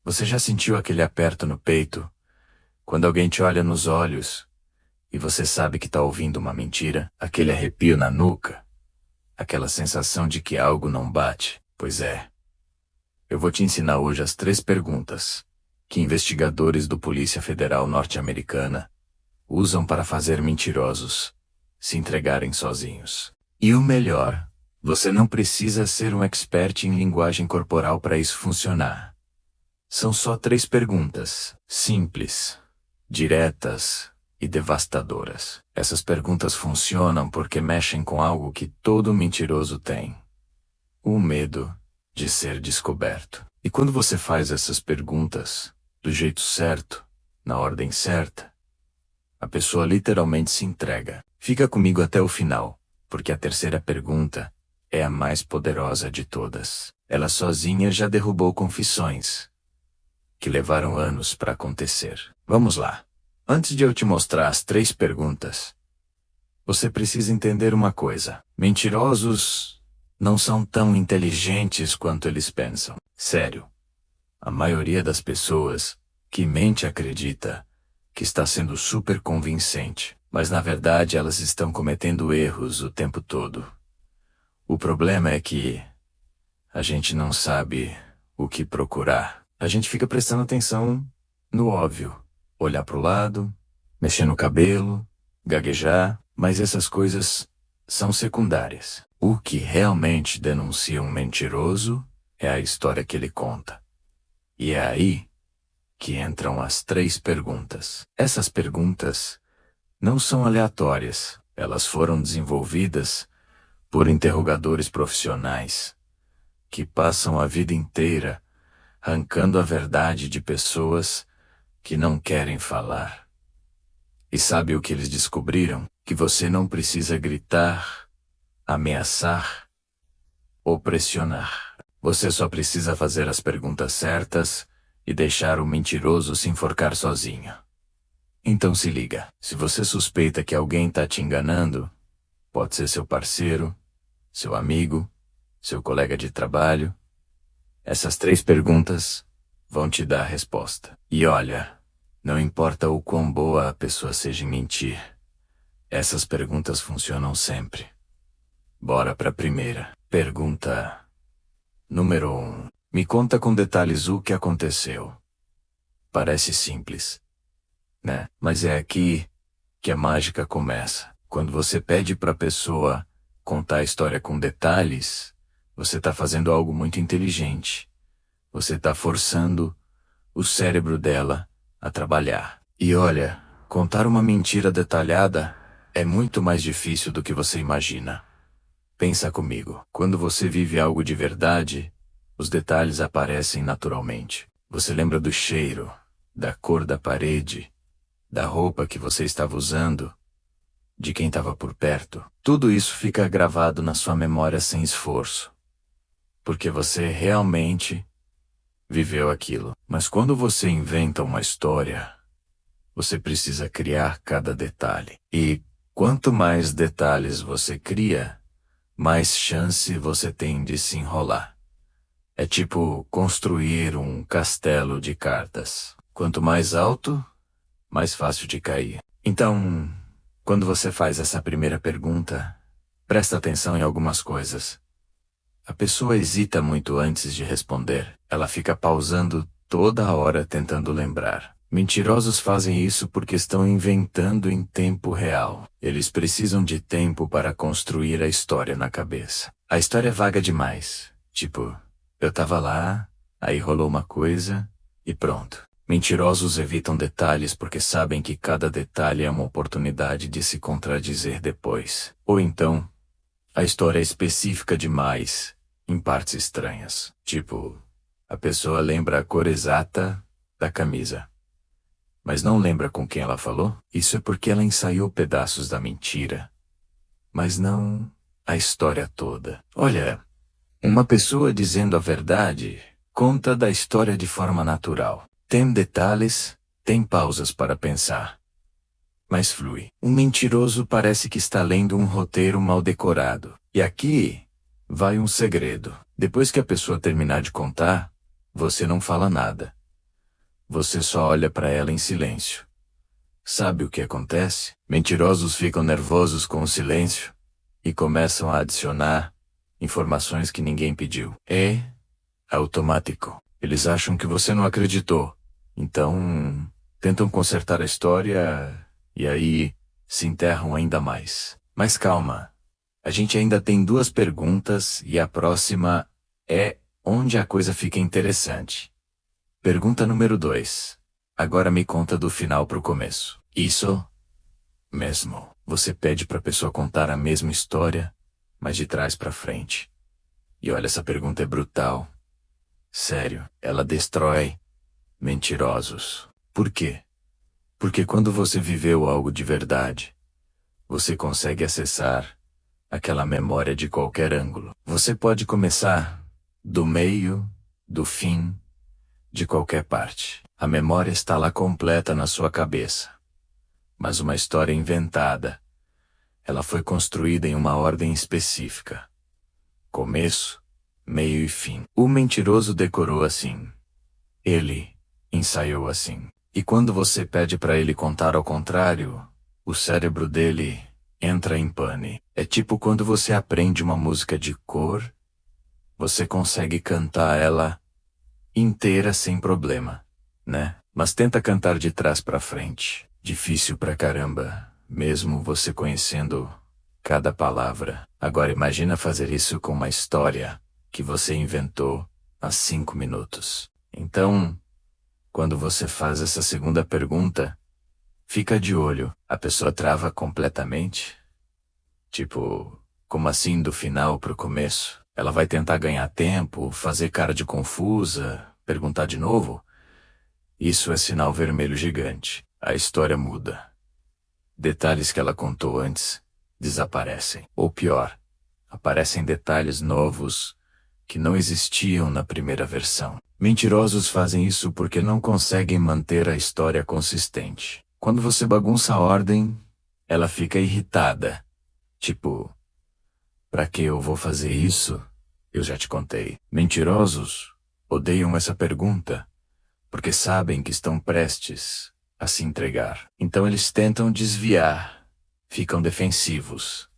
Você já sentiu aquele aperto no peito, quando alguém te olha nos olhos, e você sabe que tá ouvindo uma mentira? Aquele arrepio na nuca? Aquela sensação de que algo não bate? Pois é. Eu vou te ensinar hoje as 3 perguntas que investigadores do Polícia Federal Norte-Americana usam para fazer mentirosos se entregarem sozinhos. E o melhor, você não precisa ser um expert em linguagem corporal para isso funcionar. São só 3 perguntas, simples, diretas e devastadoras. Essas perguntas funcionam porque mexem com algo que todo mentiroso tem: o medo de ser descoberto. E quando você faz essas perguntas do jeito certo, na ordem certa, a pessoa literalmente se entrega. Fica comigo até o final, porque a 3ª pergunta é a mais poderosa de todas. Ela sozinha já derrubou confissões que levaram anos para acontecer. Vamos lá. Antes de eu te mostrar as 3 perguntas, você precisa entender uma coisa: mentirosos não são tão inteligentes quanto eles pensam. Sério. A maioria das pessoas que mente acredita que está sendo super convincente, mas na verdade elas estão cometendo erros o tempo todo. O problema é que a gente não sabe o que procurar. A gente fica prestando atenção no óbvio: olhar para o lado, mexer no cabelo, gaguejar, mas essas coisas são secundárias. O que realmente denuncia um mentiroso é a história que ele conta. E é aí que entram as 3 perguntas. Essas perguntas não são aleatórias. Elas foram desenvolvidas por interrogadores profissionais que passam a vida inteira arrancando a verdade de pessoas que não querem falar. E sabe o que eles descobriram? Que você não precisa gritar, ameaçar ou pressionar. Você só precisa fazer as perguntas certas e deixar o mentiroso se enforcar sozinho. Então se liga. Se você suspeita que alguém tá te enganando, pode ser seu parceiro, seu amigo, seu colega de trabalho, essas 3 perguntas vão te dar a resposta. E olha, não importa o quão boa a pessoa seja em mentir, essas perguntas funcionam sempre. Bora pra primeira. Pergunta número 1. Me conta com detalhes o que aconteceu. Parece simples, né? Mas é aqui que a mágica começa. Quando você pede pra pessoa contar a história com detalhes, você tá fazendo algo muito inteligente. Você tá forçando o cérebro dela a trabalhar. E olha, contar uma mentira detalhada é muito mais difícil do que você imagina. Pensa comigo. Quando você vive algo de verdade, os detalhes aparecem naturalmente. Você lembra do cheiro, da cor da parede, da roupa que você estava usando, de quem estava por perto. Tudo isso fica gravado na sua memória sem esforço, porque você realmente viveu aquilo. Mas quando você inventa uma história, você precisa criar cada detalhe. E quanto mais detalhes você cria, mais chance você tem de se enrolar. É tipo construir um castelo de cartas. Quanto mais alto, mais fácil de cair. Então, quando você faz essa primeira pergunta, presta atenção em algumas coisas. A pessoa hesita muito antes de responder. Ela fica pausando toda hora tentando lembrar. Mentirosos fazem isso porque estão inventando em tempo real. Eles precisam de tempo para construir a história na cabeça. A história é vaga demais. Tipo, eu tava lá, aí rolou uma coisa, e pronto. Mentirosos evitam detalhes porque sabem que cada detalhe é uma oportunidade de se contradizer depois. Ou então, a história é específica demais, em partes estranhas. Tipo, a pessoa lembra a cor exata da camisa, mas não lembra com quem ela falou. Isso é porque ela ensaiou pedaços da mentira, mas não a história toda. Olha, uma pessoa dizendo a verdade conta da história de forma natural. Tem detalhes, tem pausas para pensar, mas flui. Um mentiroso parece que está lendo um roteiro mal decorado. E aqui vai um segredo. Depois que a pessoa terminar de contar, você não fala nada. Você só olha para ela em silêncio. Sabe o que acontece? Mentirosos ficam nervosos com o silêncio e começam a adicionar informações que ninguém pediu. É automático. Eles acham que você não acreditou. Então, tentam consertar a história e aí se enterram ainda mais. Mas calma. A gente ainda tem 2 perguntas e a próxima é onde a coisa fica interessante. Pergunta número 2. Agora me conta do final pro começo. Isso mesmo. Você pede pra pessoa contar a mesma história, mas de trás pra frente. E olha, essa pergunta é brutal. Sério, ela destrói mentirosos. Por quê? Porque quando você viveu algo de verdade, você consegue acessar aquela memória de qualquer ângulo. Você pode começar do meio, do fim, de qualquer parte. A memória está lá completa na sua cabeça. Mas uma história inventada, ela foi construída em uma ordem específica. Começo, meio e fim. O mentiroso decorou assim. Ele ensaiou assim. E quando você pede para ele contar ao contrário, o cérebro dele entra em pane. É tipo quando você aprende uma música de cor, você consegue cantar ela inteira sem problema, né? Mas tenta cantar de trás para frente. Difícil pra caramba, mesmo você conhecendo cada palavra. Agora imagina fazer isso com uma história que você inventou há 5 minutos. Então, quando você faz essa segunda pergunta, fica de olho. A pessoa trava completamente. Tipo, como assim do final pro começo? Ela vai tentar ganhar tempo, fazer cara de confusa, perguntar de novo? Isso é sinal vermelho gigante. A história muda. Detalhes que ela contou antes desaparecem. Ou pior, aparecem detalhes novos que não existiam na primeira versão. Mentirosos fazem isso porque não conseguem manter a história consistente. Quando você bagunça a ordem, ela fica irritada. Tipo, pra que eu vou fazer isso? Eu já te contei. Mentirosos odeiam essa pergunta porque sabem que estão prestes a se entregar. Então eles tentam desviar, ficam defensivos,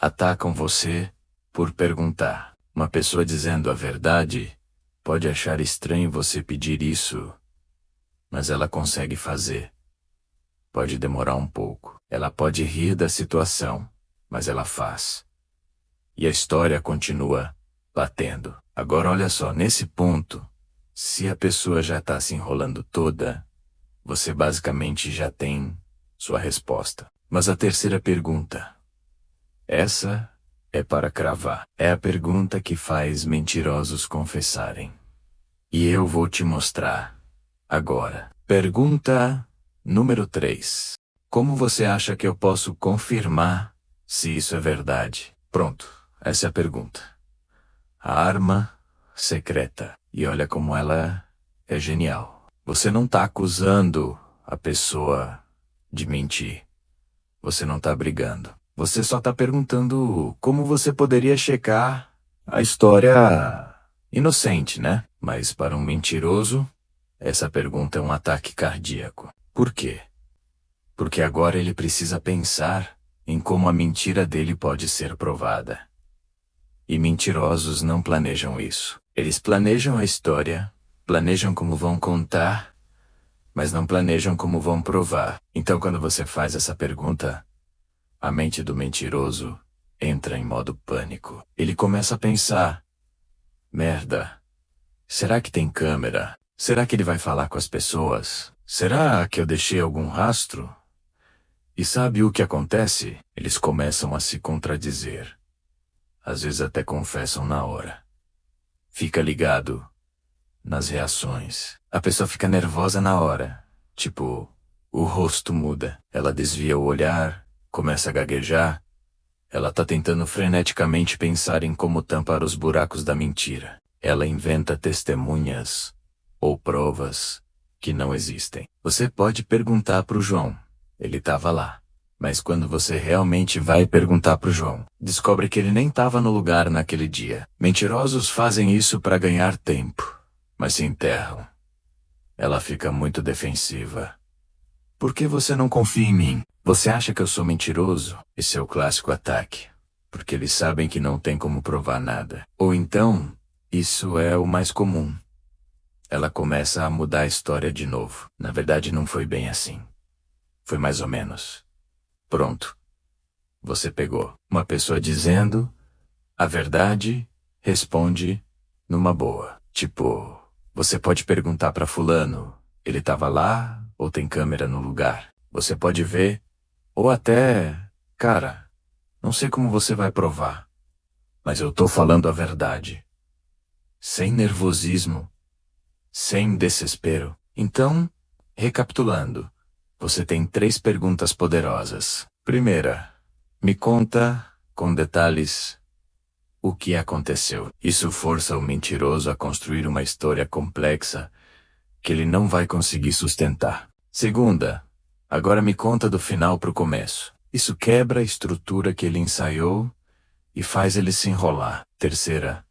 atacam você por perguntar. Uma pessoa dizendo a verdade pode achar estranho você pedir isso, mas ela consegue fazer. Pode demorar um pouco. Ela pode rir da situação, mas ela faz. E a história continua batendo. Agora olha só, nesse ponto, se a pessoa já está se enrolando toda, você basicamente já tem sua resposta. Mas a terceira pergunta, essa é para cravar. É a pergunta que faz mentirosos confessarem. E eu vou te mostrar agora. Pergunta número 3. Como você acha que eu posso confirmar se isso é verdade? Pronto, essa é a pergunta. A arma secreta. E olha como ela é genial. Você não está acusando a pessoa de mentir. Você não está brigando. Você só está perguntando como você poderia checar a história inocente, né? Mas para um mentiroso, essa pergunta é um ataque cardíaco. Por quê? Porque agora ele precisa pensar em como a mentira dele pode ser provada. E mentirosos não planejam isso. Eles planejam a história, planejam como vão contar, mas não planejam como vão provar. Então quando você faz essa pergunta, a mente do mentiroso entra em modo pânico. Ele começa a pensar, merda, será que tem câmera? Será que ele vai falar com as pessoas? Será que eu deixei algum rastro? E sabe o que acontece? Eles começam a se contradizer. Às vezes até confessam na hora. Fica ligado nas reações. A pessoa fica nervosa na hora. Tipo, o rosto muda. Ela desvia o olhar, começa a gaguejar. Ela tá tentando freneticamente pensar em como tampar os buracos da mentira. Ela inventa testemunhas ou provas que não existem. Você pode perguntar pro João. Ele tava lá. Mas quando você realmente vai perguntar pro João, descobre que ele nem estava no lugar naquele dia. Mentirosos fazem isso para ganhar tempo, mas se enterram. ela fica muito defensiva. Por que você não confia em mim? Você acha que eu sou mentiroso? Esse é o clássico ataque. Porque eles sabem que não tem como provar nada. Ou então, isso é o mais comum. Ela começa a mudar a história de novo. Na verdade, não foi bem assim. Foi mais ou menos. Pronto. Você pegou uma pessoa dizendo a verdade, responde numa boa. Tipo, você pode perguntar pra fulano, ele tava lá ou tem câmera no lugar? Você pode ver, ou até, cara, não sei como você vai provar, mas eu tô falando a verdade. Sem nervosismo, sem desespero. Então, recapitulando, você tem 3 perguntas poderosas. Primeira, me conta, com detalhes, o que aconteceu. Isso força o mentiroso a construir uma história complexa que ele não vai conseguir sustentar. Segunda, agora me conta do final pro começo. Isso quebra a estrutura que ele ensaiou e faz ele se enrolar. Terceira,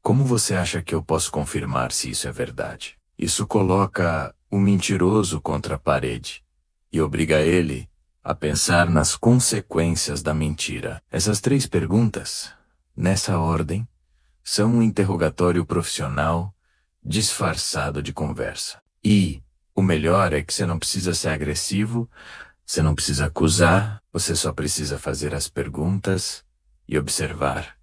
como você acha que eu posso confirmar se isso é verdade? Isso coloca o mentiroso contra a parede e obriga ele a pensar nas consequências da mentira. Essas 3 perguntas, nessa ordem, são um interrogatório profissional disfarçado de conversa. E o melhor é que você não precisa ser agressivo, você não precisa acusar, você só precisa fazer as perguntas e observar.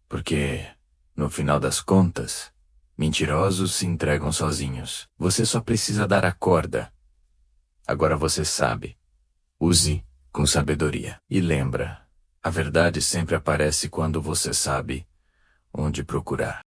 Porque, no final das contas, mentirosos se entregam sozinhos. Você só precisa dar a corda. Agora você sabe. Use com sabedoria. E lembra, a verdade sempre aparece quando você sabe onde procurar.